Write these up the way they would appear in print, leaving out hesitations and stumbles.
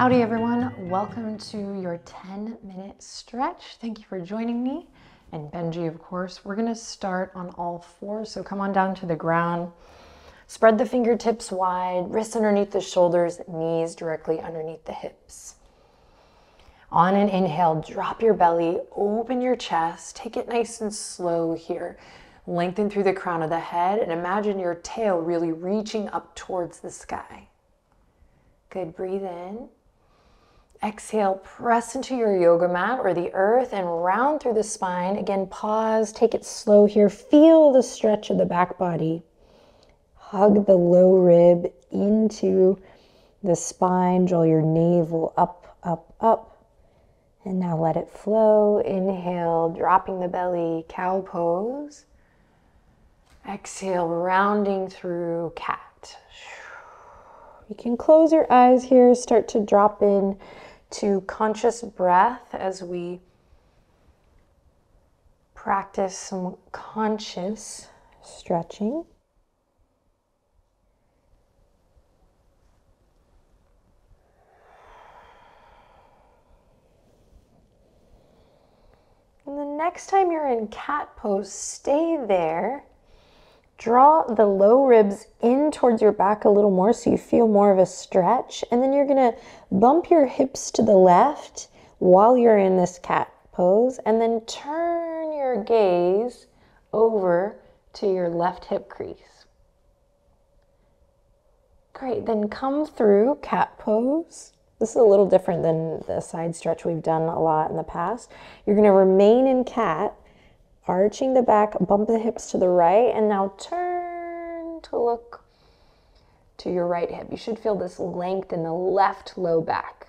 Howdy everyone, welcome to your 10-minute stretch. Thank you for joining me, and Benji of course. We're gonna start on all fours, so come on down to the ground. Spread the fingertips wide, wrists underneath the shoulders, knees directly underneath the hips. On an inhale, drop your belly, open your chest, take it nice and slow here. Lengthen through the crown of the head and imagine your tail really reaching up towards the sky. Good, breathe in. Exhale, press into your yoga mat or the earth and round through the spine. Again, pause, take it slow here. Feel the stretch of the back body. Hug the low rib into the spine. Draw your navel up, up, up. And now let it flow. Inhale, dropping the belly, cow pose. Exhale, rounding through cat. You can close your eyes here, start to drop in to conscious breath as we practice some conscious stretching. And the next time you're in cat pose, stay there. Draw the low ribs in towards your back a little more so you feel more of a stretch. And then you're gonna bump your hips to the left while you're in this cat pose. And then turn your gaze over to your left hip crease. Great, then come through cat pose. This is a little different than the side stretch we've done a lot in the past. You're gonna remain in cat, arching the back, bump the hips to the right, and now turn to look to your right hip. You should feel this length in the left low back.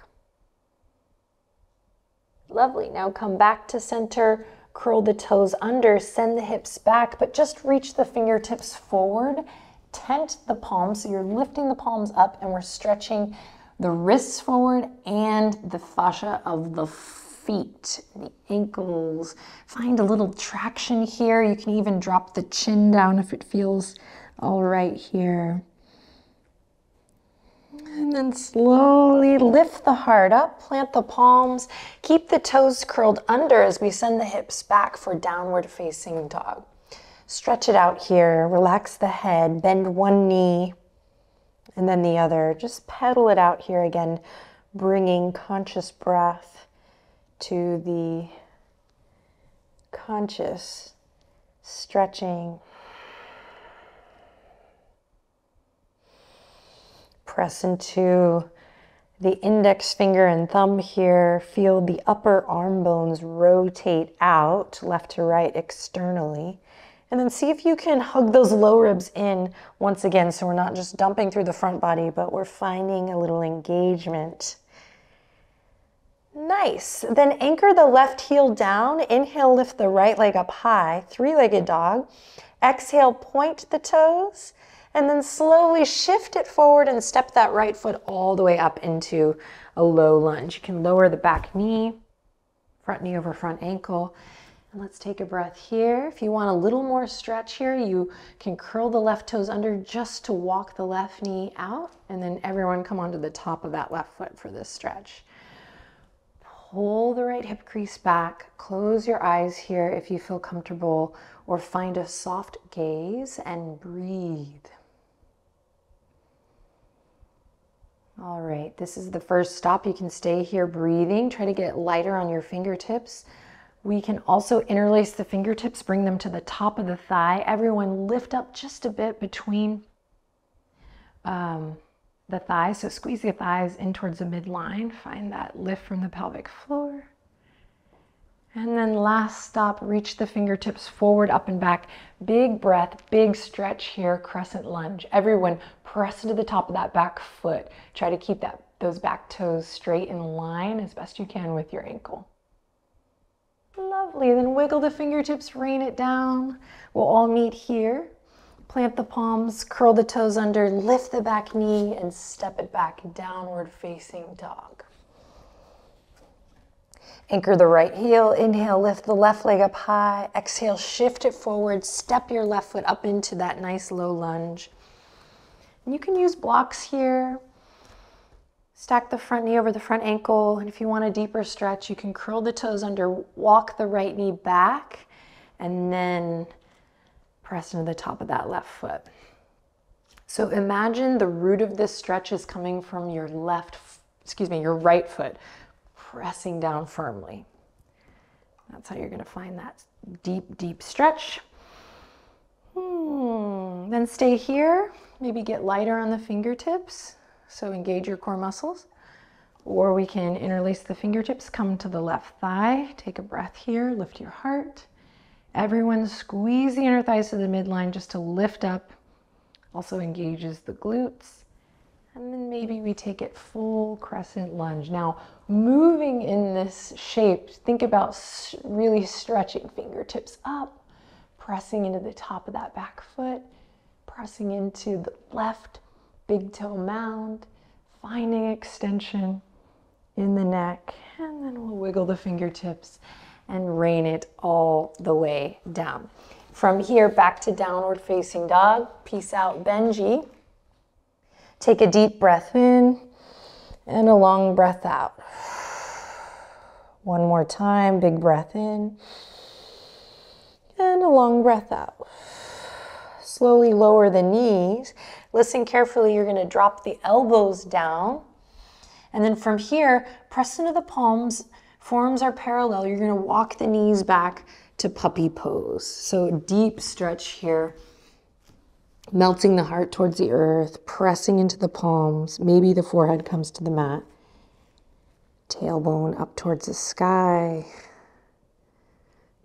Lovely. Now come back to center, curl the toes under, send the hips back, but just reach the fingertips forward. Tent the palms, so you're lifting the palms up and we're stretching the wrists forward and the fascia of the feet, the ankles. Find a little traction here. You can even drop the chin down if it feels all right here. And then slowly lift the heart up, plant the palms, keep the toes curled under as we send the hips back for downward facing dog. Stretch it out here, relax the head, bend one knee and then the other. Just pedal it out here again, bringing conscious breath to the conscious stretching. Press into the index finger and thumb here. Feel the upper arm bones rotate out left to right externally. And then see if you can hug those low ribs in once again, so we're not just dumping through the front body, but we're finding a little engagement. Nice. Then anchor the left heel down. Inhale, lift the right leg up high, three-legged dog. Exhale, point the toes, and then slowly shift it forward and step that right foot all the way up into a low lunge. You can lower the back knee, front knee over front ankle. And let's take a breath here. If you want a little more stretch here, you can curl the left toes under just to walk the left knee out. And then everyone come onto the top of that left foot for this stretch. Pull the right hip crease back, close your eyes here if you feel comfortable, or find a soft gaze and breathe. All right, this is the first stop. You can stay here breathing. Try to get lighter on your fingertips. We can also interlace the fingertips, bring them to the top of the thigh. Everyone lift up just a bit between the thighs, so squeeze the thighs in towards the midline. Find that lift from the pelvic floor. And then last stop, reach the fingertips forward, up and back. Big breath, big stretch here, crescent lunge. Everyone press into the top of that back foot. Try to keep those back toes straight in line as best you can with your ankle. Lovely, then wiggle the fingertips, rain it down. We'll all meet here. Plant the palms, curl the toes under, lift the back knee, and step it back, downward facing dog. Anchor the right heel, inhale, lift the left leg up high, exhale, shift it forward, step your left foot up into that nice low lunge. And you can use blocks here. Stack the front knee over the front ankle, and if you want a deeper stretch, you can curl the toes under, walk the right knee back, and then press into the top of that left foot. So imagine the root of this stretch is coming from your your right foot, pressing down firmly. That's how you're gonna find that deep, deep stretch. Then stay here, maybe get lighter on the fingertips. So engage your core muscles, or we can interlace the fingertips, come to the left thigh, take a breath here, lift your heart. Everyone squeeze the inner thighs to the midline just to lift up, also engages the glutes. And then maybe we take it full crescent lunge. Now, moving in this shape, think about really stretching fingertips up, pressing into the top of that back foot, pressing into the left big toe mound, finding extension in the neck, and then we'll wiggle the fingertips and rain it all the way down. From here, back to downward facing dog. Peace out, Benji. Take a deep breath in and a long breath out. One more time, big breath in and a long breath out. Slowly lower the knees. Listen carefully, you're gonna drop the elbows down. And then from here, press into the palms, forearms are parallel. You're gonna walk the knees back to puppy pose. So deep stretch here. Melting the heart towards the earth, pressing into the palms. Maybe the forehead comes to the mat. Tailbone up towards the sky.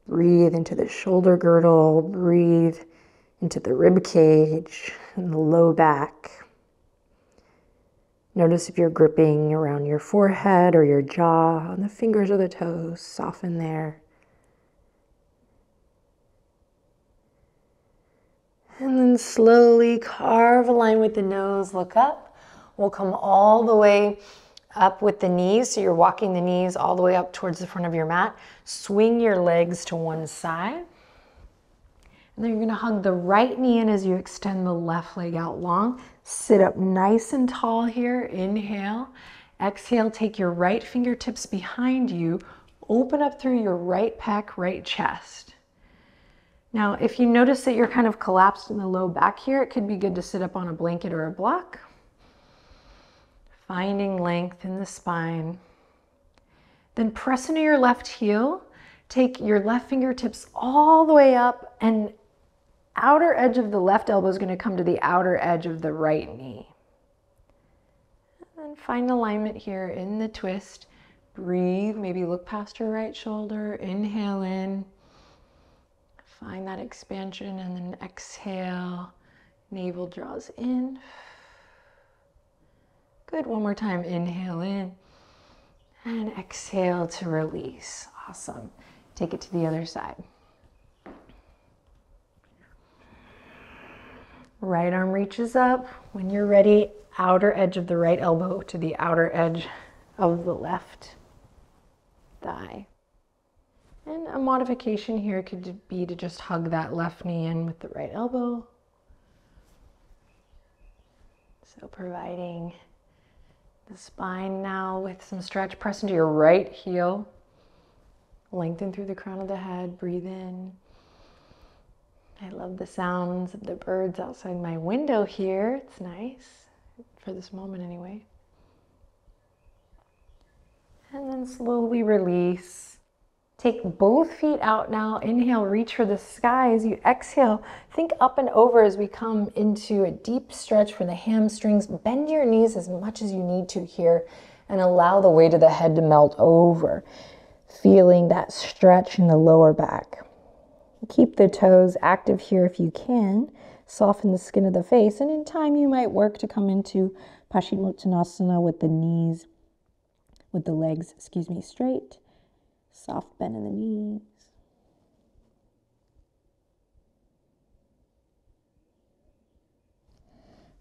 Breathe into the shoulder girdle. Breathe into the rib cage and the low back. Notice if you're gripping around your forehead or your jaw, on the fingers or the toes, soften there. And then slowly carve a line with the nose, look up. We'll come all the way up with the knees, so you're walking the knees all the way up towards the front of your mat. Swing your legs to one side. And then you're gonna hug the right knee in as you extend the left leg out long. Sit up nice and tall here, inhale. Exhale, take your right fingertips behind you. Open up through your right pec, right chest. Now, if you notice that you're kind of collapsed in the low back here, it could be good to sit up on a blanket or a block. Finding length in the spine. Then press into your left heel. Take your left fingertips all the way up, and outer edge of the left elbow is going to come to the outer edge of the right knee. And then find alignment here in the twist. Breathe, maybe look past your right shoulder. Inhale in. Find that expansion, and then exhale. Navel draws in. Good, one more time. Inhale in. And exhale to release. Awesome. Take it to the other side. Right arm reaches up. When you're ready, outer edge of the right elbow to the outer edge of the left thigh. And a modification here could be to just hug that left knee in with the right elbow. So providing the spine now with some stretch. Press into your right heel. Lengthen through the crown of the head. Breathe in. I love the sounds of the birds outside my window here. It's nice, for this moment anyway. And then slowly release. Take both feet out now. Inhale, reach for the sky. As you exhale, think up and over as we come into a deep stretch for the hamstrings. Bend your knees as much as you need to here and allow the weight of the head to melt over. Feeling that stretch in the lower back. Keep the toes active here if you can. Soften the skin of the face, and in time you might work to come into Paschimottanasana with the knees, with the legs, straight. Soft bend in the knees.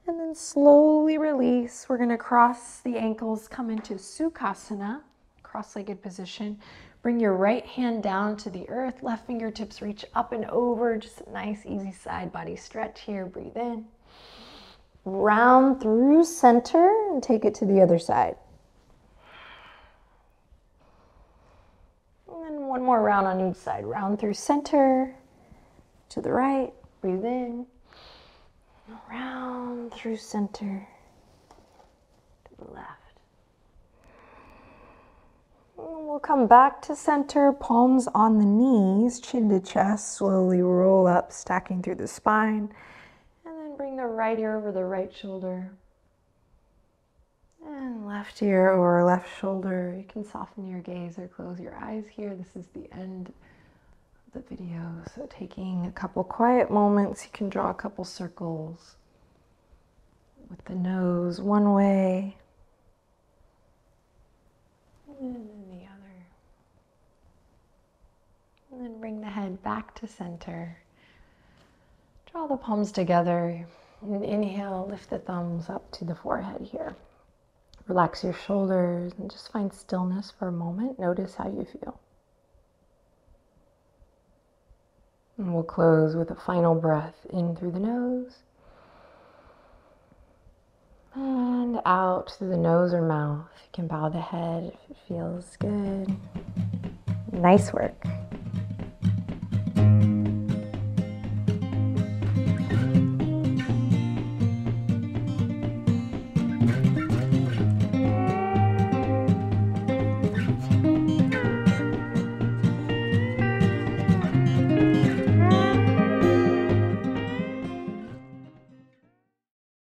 And then slowly release. We're gonna cross the ankles, come into Sukhasana, cross-legged position. Bring your right hand down to the earth, left fingertips reach up and over. Just a nice, easy side body stretch here. Breathe in. round through center and take it to the other side. And then one more round on each side. Round through center, to the right, breathe in. Round through center, to the left. And we'll come back to center, palms on the knees, chin to chest, slowly roll up, stacking through the spine. And then bring the right ear over the right shoulder. And left ear over left shoulder. You can soften your gaze or close your eyes here. This is the end of the video. So taking a couple quiet moments, you can draw a couple circles with the nose one way and then the other. And then bring the head back to center. Draw the palms together and inhale, lift the thumbs up to the forehead here. Relax your shoulders and just find stillness for a moment. Notice how you feel. And we'll close with a final breath in through the nose and out through the nose or mouth. You can bow the head if it feels good. Nice work.